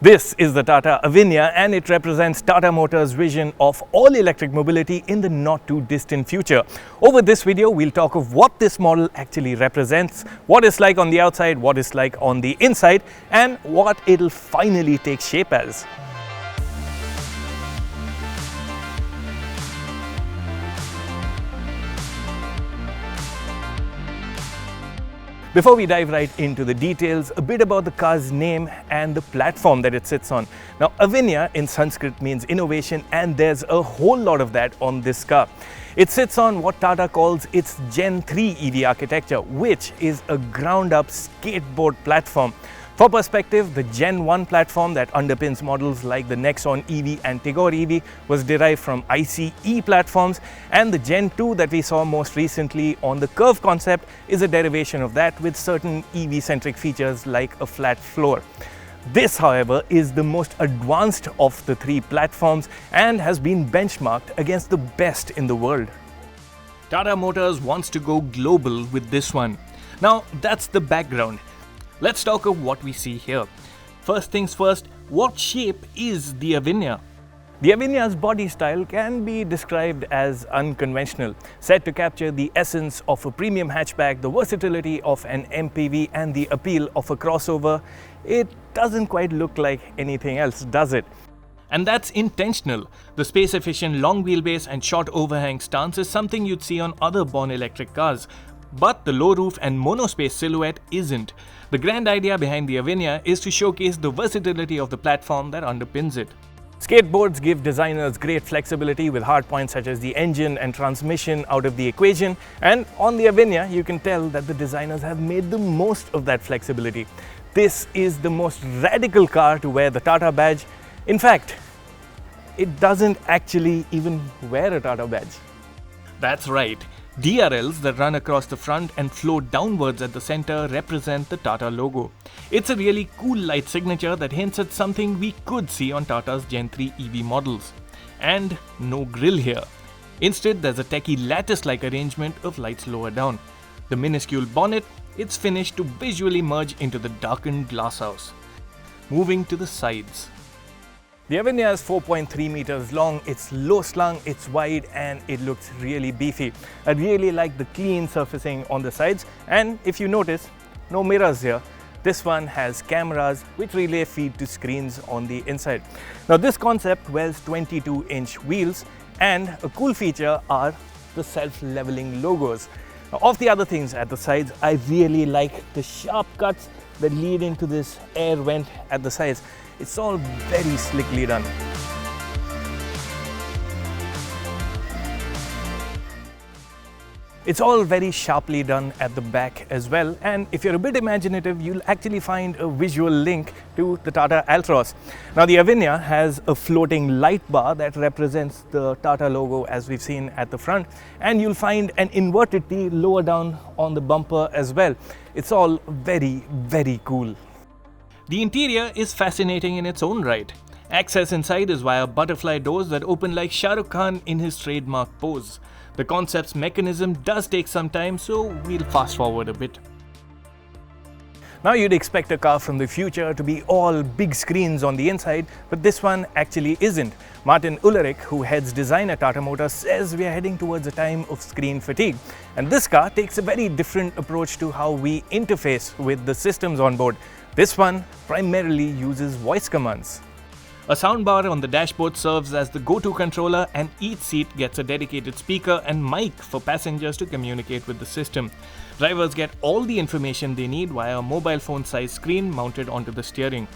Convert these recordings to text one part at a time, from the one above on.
This is the Tata Avinya and it represents Tata Motors' vision of all-electric mobility in the not-too-distant future. Over this video, we'll talk of what this model actually represents, what it's like on the outside, what it's like on the inside, and what it'll finally take shape as. Before we dive right into the details, a bit about the car's name and the platform that it sits on. Now, Avinya in Sanskrit means innovation, and there's a whole lot of that on this car. It sits on what Tata calls its Gen 3 EV architecture, which is a ground-up skateboard platform. For perspective, the Gen 1 platform that underpins models like the Nexon EV and Tigor EV was derived from ICE platforms, and the Gen 2 that we saw most recently on the Curve concept is a derivation of that with certain EV-centric features like a flat floor. This, however, is the most advanced of the three platforms and has been benchmarked against the best in the world. Tata Motors wants to go global with this one. Now, that's the background. Let's talk of what we see here. First things first, what shape is the Avinya? The Avinya's body style can be described as unconventional, set to capture the essence of a premium hatchback, the versatility of an MPV, and the appeal of a crossover. It doesn't quite look like anything else, does it? And that's intentional. The space-efficient long wheelbase and short overhang stance is something you'd see on other born electric cars. But the low roof and monospace silhouette isn't. The grand idea behind the Avinya is to showcase the versatility of the platform that underpins it. Skateboards give designers great flexibility with hardpoints such as the engine and transmission out of the equation, and on the Avinya you can tell that the designers have made the most of that flexibility. This is the most radical car to wear the Tata badge. In fact, it doesn't actually even wear a Tata badge. That's right. DRLs that run across the front and flow downwards at the center represent the Tata logo. It's a really cool light signature that hints at something we could see on Tata's Gen 3 EV models. And no grille here. Instead, there's a techie lattice-like arrangement of lights lower down. The minuscule bonnet, it's finished to visually merge into the darkened glasshouse. Moving to the sides. The Avinya is 4.3 meters long, it's low slung, it's wide, and it looks really beefy. I really like the clean surfacing on the sides, and if you notice, no mirrors here. This one has cameras which relay feed to screens on the inside. Now this concept wears 22-inch wheels, and a cool feature are the self-leveling logos. Now, of the other things at the sides, I really like the sharp cuts that lead into this air vent at the sides. It's all very slickly done. It's all very sharply done at the back as well, and if you're a bit imaginative, you'll actually find a visual link to the Tata Altroz. Now the Avinya has a floating light bar that represents the Tata logo as we've seen at the front, and you'll find an inverted T lower down on the bumper as well. It's all very, very cool. The interior is fascinating in its own right. Access inside is via butterfly doors that open like Shah Rukh Khan in his trademark pose. The concept's mechanism does take some time, so we'll fast forward a bit. Now you'd expect a car from the future to be all big screens on the inside, but this one actually isn't. Martin Ullrich, who heads design at Tata Motors, says we are heading towards a time of screen fatigue. And this car takes a very different approach to how we interface with the systems on board. This one primarily uses voice commands. A soundbar on the dashboard serves as the go-to controller, and each seat gets a dedicated speaker and mic for passengers to communicate with the system. Drivers get all the information they need via a mobile phone-sized screen mounted onto the steering.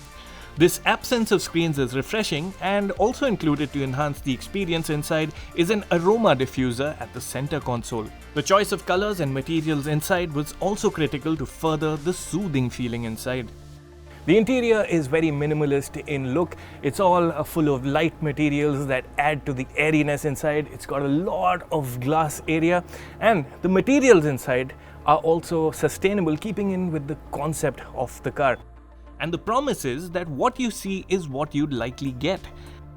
This absence of screens is refreshing, and also included to enhance the experience inside is an aroma diffuser at the center console. The choice of colors and materials inside was also critical to further the soothing feeling inside. The interior is very minimalist in look. It's all full of light materials that add to the airiness inside. It's got a lot of glass area, and the materials inside are also sustainable, keeping in with the concept of the car. And the promise is that what you see is what you'd likely get.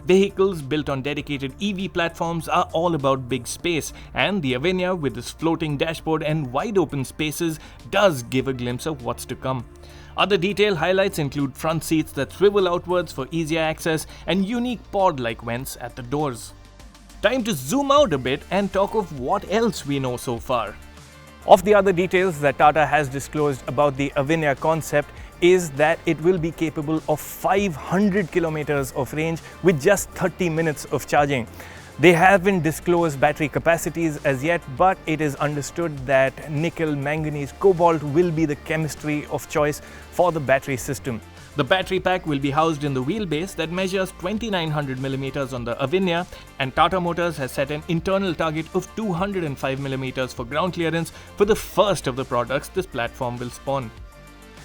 Vehicles built on dedicated EV platforms are all about big space, and the Avinya with its floating dashboard and wide open spaces does give a glimpse of what's to come. Other detail highlights include front seats that swivel outwards for easier access and unique pod-like vents at the doors. Time to zoom out a bit and talk of what else we know so far. Of the other details that Tata has disclosed about the Avinya concept is that it will be capable of 500 kilometers of range with just 30 minutes of charging. They haven't disclosed battery capacities as yet, but it is understood that nickel, manganese, cobalt will be the chemistry of choice for the battery system. The battery pack will be housed in the wheelbase that measures 2900mm on the Avinya, and Tata Motors has set an internal target of 205mm for ground clearance for the first of the products this platform will spawn.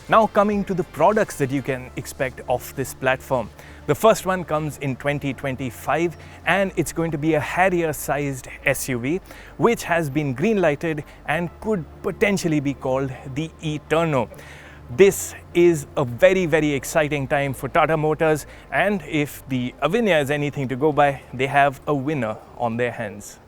Now coming to the products that you can expect off this platform. The first one comes in 2025 and it's going to be a Harrier-sized SUV which has been green-lighted and could potentially be called the E-Turno. This is a very exciting time for Tata Motors, and if the Avinya is anything to go by, they have a winner on their hands.